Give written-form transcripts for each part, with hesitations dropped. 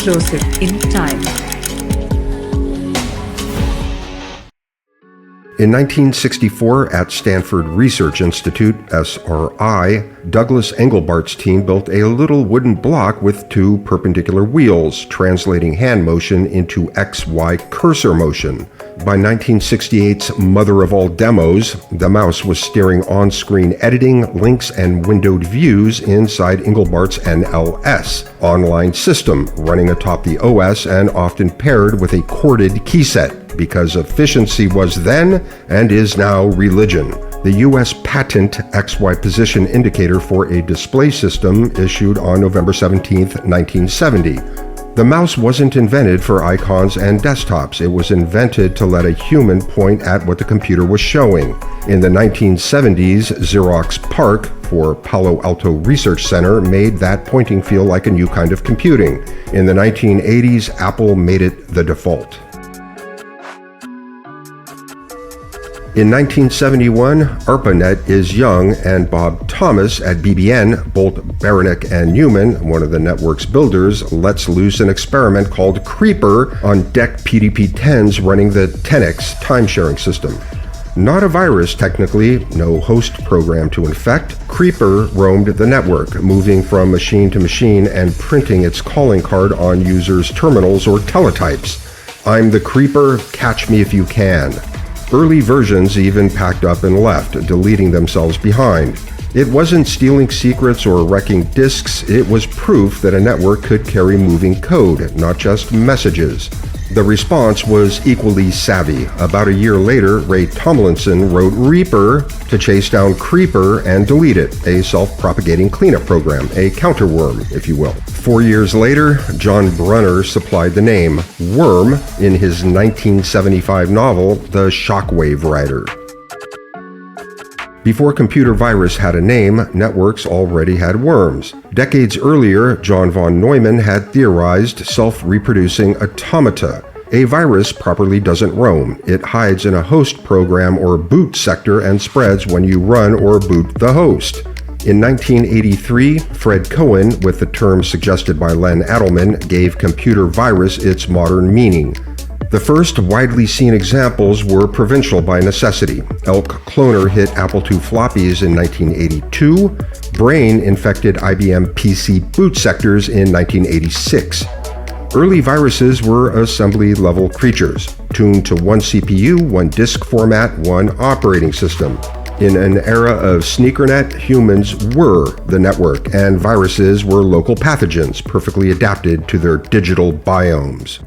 Closer in time. In 1964, at Stanford Research Institute, SRI, Douglas Engelbart's team built a little wooden block with two perpendicular wheels, translating hand motion into XY cursor motion. By 1968's mother of all demos, the mouse was steering on-screen editing, links, and windowed views inside Engelbart's NLS online system, running atop the OS and often paired with a corded key set, because efficiency was then and is now religion. The U.S. Patent XY Position Indicator for a Display System issued on November 17, 1970. The mouse wasn't invented for icons and desktops. It was invented to let a human point at what the computer was showing. In the 1970s, Xerox PARC, for Palo Alto Research Center, made that pointing feel like a new kind of computing. In the 1980s, Apple made it the default. In 1971, ARPANET is young, and Bob Thomas at BBN, Bolt, Beranek, and Newman, one of the network's builders, lets loose an experiment called Creeper on DEC PDP-10s running the 10x time-sharing system. Not a virus, technically, no host program to infect, Creeper roamed the network, moving from machine to machine and printing its calling card on users' terminals or teletypes. "I'm the Creeper, catch me if you can." Early versions even packed up and left, deleting themselves behind. It wasn't stealing secrets or wrecking disks, it was proof that a network could carry moving code, not just messages. The response was equally savvy. About a year later, Ray Tomlinson wrote Reaper to chase down Creeper and delete it, a self-propagating cleanup program, a counterworm, if you will. 4 years later, John Brunner supplied the name Worm in his 1975 novel, The Shockwave Rider. Before computer virus had a name, networks already had worms. Decades earlier, John von Neumann had theorized self-reproducing automata. A virus properly doesn't roam. It hides in a host program or boot sector and spreads when you run or boot the host. In 1983, Fred Cohen, with the term suggested by Len Adelman, gave computer virus its modern meaning. The first widely seen examples were provincial by necessity. Elk Cloner hit Apple II floppies in 1982. Brain infected IBM PC boot sectors in 1986. Early viruses were assembly-level creatures, tuned to one CPU, one disk format, one operating system. In an era of sneakernet, humans were the network, and viruses were local pathogens, perfectly adapted to their digital biomes.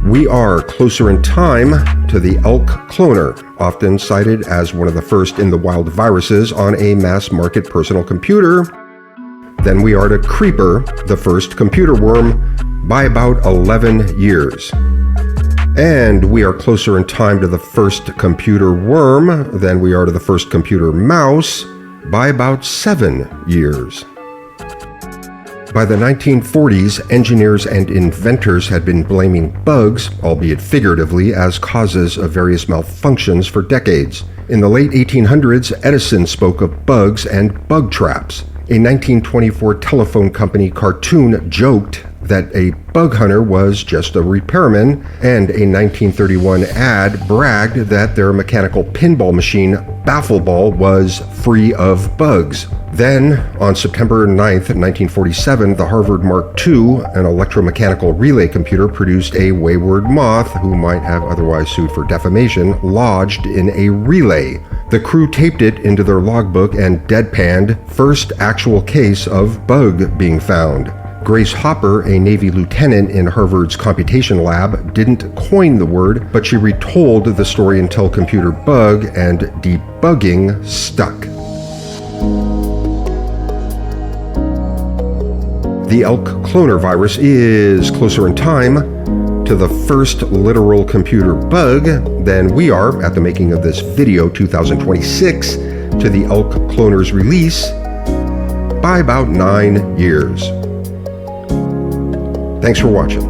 We are closer in time to the Elk Cloner, often cited as one of the first in-the-wild viruses on a mass-market personal computer, than we are to Creeper, the first computer worm, by about 11 years. And we are closer in time to the first computer worm than we are to the first computer mouse by about 7 years. By the 1940s, engineers and inventors had been blaming bugs, albeit figuratively, as causes of various malfunctions for decades. In the late 1800s, Edison spoke of bugs and bug traps. A 1924 telephone company cartoon joked that a bug hunter was just a repairman, and a 1931 ad bragged that their mechanical pinball machine, Baffleball, was free of bugs. Then, on September 9, 1947, the Harvard Mark II, an electromechanical relay computer, produced a wayward moth who might have otherwise sued for defamation, lodged in a relay. The crew taped it into their logbook and deadpanned first actual case of bug being found. Grace Hopper, a Navy lieutenant in Harvard's computation lab, didn't coin the word, but she retold the story until computer bug and debugging stuck. The Elk Cloner virus is closer in time to the first literal computer bug than we are, at the making of this video 2026, to the Elk Cloner's release by about 9 years. Thanks for watching.